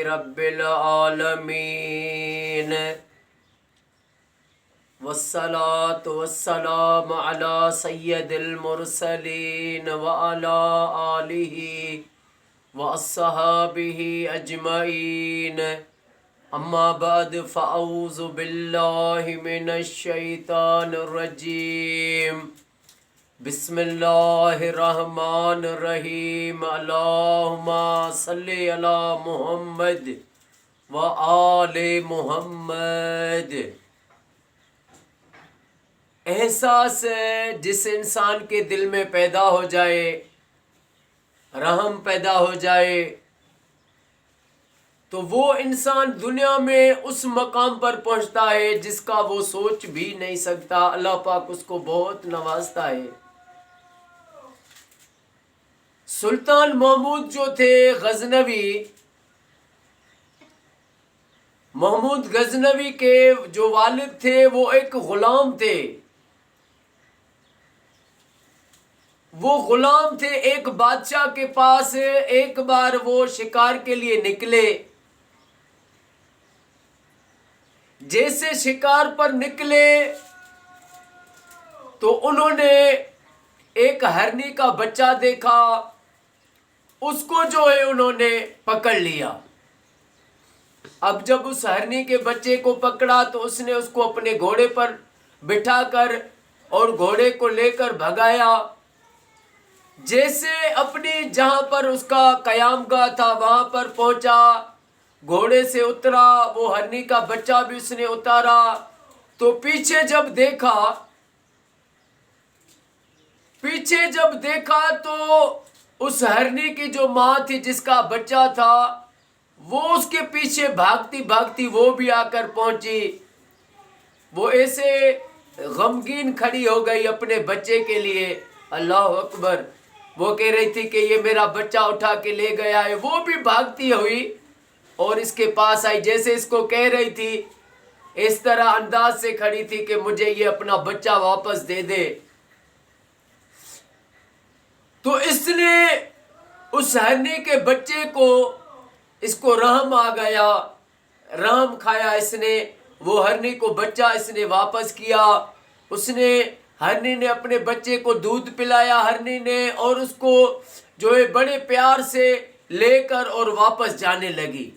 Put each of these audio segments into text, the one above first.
رب العالمین والصلاة والسلام على سید المرسلین وعلى آلہ واصحابہ اجمعین اما بعد فاعوذ باللہ من الشیطان الرجیم بسم اللہ الرحمن الرحیم اللہم صلی علی محمد و آل محمد۔ احساس جس انسان کے دل میں پیدا ہو جائے، رحم پیدا ہو جائے، تو وہ انسان دنیا میں اس مقام پر پہنچتا ہے جس کا وہ سوچ بھی نہیں سکتا۔ اللہ پاک اس کو بہت نوازتا ہے۔ سلطان محمود جو تھے غزنوی، محمود غزنوی کے جو والد تھے وہ ایک غلام تھے۔ وہ غلام تھے ایک بادشاہ کے پاس۔ ایک بار وہ شکار کے لیے نکلے۔ جیسے شکار پر نکلے تو انہوں نے ایک ہرنی کا بچہ دیکھا، اس کو جو ہے انہوں نے پکڑ لیا۔ اب جب اس ہرنی کے بچے کو پکڑا تو اس نے اس کو اپنے گھوڑے پر بٹھا کر اور گھوڑے کو لے کر بھگایا۔ جیسے اپنی جہاں پر اس کا قیام گاہ تھا وہاں پر پہنچا، گھوڑے سے اترا، وہ ہرنی کا بچہ بھی اس نے اتارا، تو پیچھے جب دیکھا تو اس ہرنی کی جو ماں تھی جس کا بچہ تھا وہ اس کے پیچھے بھاگتی بھاگتی وہ بھی آ کر پہنچی۔ وہ ایسے غمگین کھڑی ہو گئی اپنے بچے کے لیے۔ اللہ اکبر! وہ کہہ رہی تھی کہ یہ میرا بچہ اٹھا کے لے گیا ہے۔ وہ بھی بھاگتی ہوئی اور اس کے پاس آئی، جیسے اس کو کہہ رہی تھی اس طرح انداز سے کھڑی تھی کہ مجھے یہ اپنا بچہ واپس دے دے۔ تو اس نے اس ہرنی کے بچے کو، اس کو رحم آ گیا، رحم کھایا اس نے، وہ ہرنی کو بچہ اس نے واپس کیا۔ ہرنی نے اپنے بچے کو دودھ پلایا، ہرنی نے، اور اس کو جو ہے بڑے پیار سے لے کر اور واپس جانے لگی۔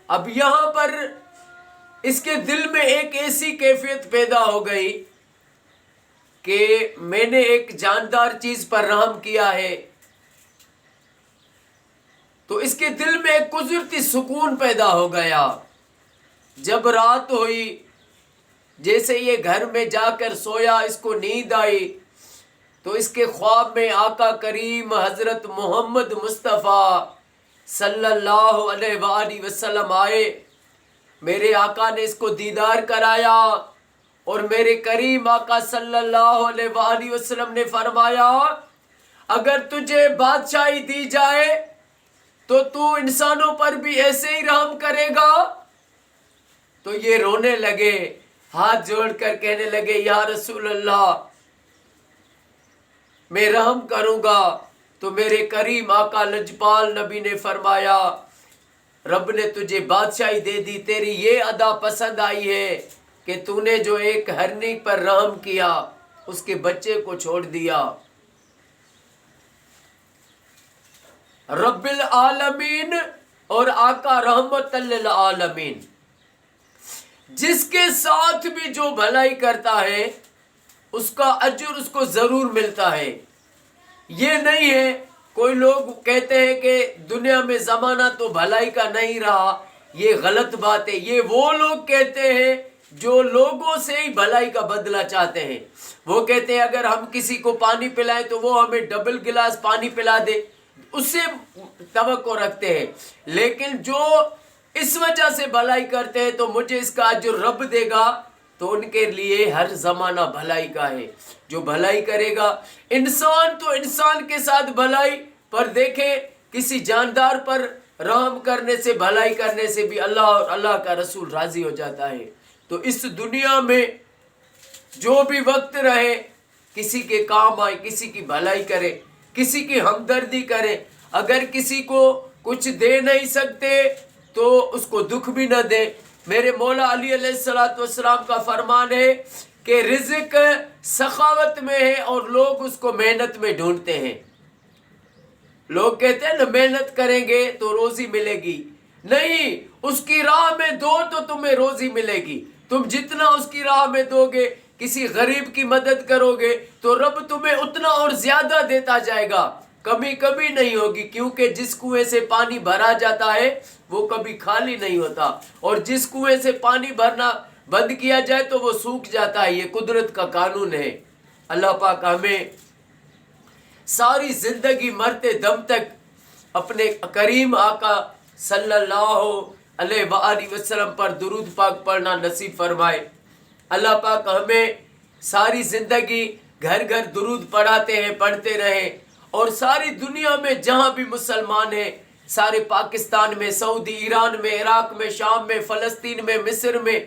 اب یہاں پر اس کے دل میں ایک ایسی کیفیت پیدا ہو گئی کہ میں نے ایک جاندار چیز پر رحم کیا ہے، تو اس کے دل میں ایک قدرتی سکون پیدا ہو گیا۔ جب رات ہوئی، جیسے یہ گھر میں جا کر سویا، اس کو نیند آئی تو اس کے خواب میں آقا کریم حضرت محمد مصطفیٰ صلی اللہ علیہ وآلہ وسلم آئے۔ میرے آقا نے اس کو دیدار کرایا اور میرے کریم آقا صلی اللہ علیہ وآلہ وسلم نے فرمایا اگر تجھے بادشاہی دی جائے تو تو انسانوں پر بھی ایسے ہی رحم کرے گا؟ تو یہ رونے لگے، ہاتھ جوڑ کر کہنے لگے یا رسول اللہ میں رحم کروں گا۔ تو میرے کریم آقا لجپال نبی نے فرمایا رب نے تجھے بادشاہی دے دی، تیری یہ ادا پسند آئی ہے کہ تو نے جو ایک ہرنی پر رحم کیا، اس کے بچے کو چھوڑ دیا۔ رب العالمین اور آقا رحمت للعالمین، جس کے ساتھ بھی جو بھلائی کرتا ہے اس کا اجر اس کو ضرور ملتا ہے۔ یہ نہیں ہے، کوئی لوگ کہتے ہیں کہ دنیا میں زمانہ تو بھلائی کا نہیں رہا، یہ غلط بات ہے۔ یہ وہ لوگ کہتے ہیں جو لوگوں سے ہی بھلائی کا بدلہ چاہتے ہیں۔ وہ کہتے ہیں اگر ہم کسی کو پانی پلائیں تو وہ ہمیں ڈبل گلاس پانی پلا دے، اس سے توقع رکھتے ہیں۔ لیکن جو اس وجہ سے بھلائی کرتے ہیں تو مجھے اس کا اجر رب دے گا، تو ان کے لیے ہر زمانہ بھلائی کا ہے۔ جو بھلائی کرے گا، انسان تو انسان کے ساتھ بھلائی پر دیکھیں، کسی جاندار پر رحم کرنے سے، بھلائی کرنے سے بھی اللہ اور اللہ کا رسول راضی ہو جاتا ہے۔ تو اس دنیا میں جو بھی وقت رہے کسی کے کام آئے، کسی کی بھلائی کرے، کسی کی ہمدردی کرے۔ اگر کسی کو کچھ دے نہیں سکتے تو اس کو دکھ بھی نہ دے. میرے مولا علی علیہ السلام کا فرمان ہے کہ رزق سخاوت میں ہے اور لوگ اس کو محنت میں ڈھونڈتے ہیں. لوگ کہتے ہیں نا محنت کریں گے تو روزی ملے گی. نہیں، اس کی راہ میں دو تو تمہیں روزی ملے گی. تم جتنا اس کی راہ میں دو گے، کسی غریب کی مدد کرو گے تو رب تمہیں اتنا اور زیادہ دیتا جائے گا. کمی کبھی نہیں ہوگی، کیونکہ جس کنویں سے پانی بھرا جاتا ہے وہ کبھی خالی نہیں ہوتا، اور جس کنویں سے پانی بھرنا بند کیا جائے تو وہ سوکھ جاتا ہے. یہ قدرت کا قانون ہے. اللہ پاک ہمیں ساری زندگی مرتے دم تک اپنے کریم آقا صلی اللہ علیہ وآلہ وسلم پر درود پاک پڑھنا نصیب فرمائے. اللہ پاک ہمیں ساری زندگی گھر گھر درود پڑھاتے ہیں، پڑھتے رہیں، اور ساری دنیا میں جہاں بھی مسلمان ہیں، سارے پاکستان میں، سعودی، ایران میں، عراق میں، شام میں، فلسطین میں، مصر میں،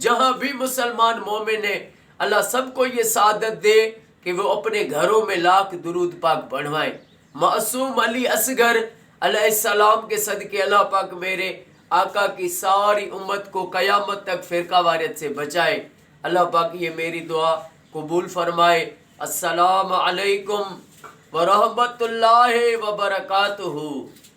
جہاں بھی مسلمان مومن ہیں، اللہ سب کو یہ سعادت دے کہ وہ اپنے گھروں میں لاکھ درود پاک پڑھوائیں. معصوم علی اصغر علیہ السلام کے صدقے اللہ پاک میرے آقا کی ساری امت کو قیامت تک فرقہ واریت سے بچائے. اللہ پاک یہ میری دعا قبول فرمائے. السلام علیکم ورحمۃ اللہ وبرکاتہ.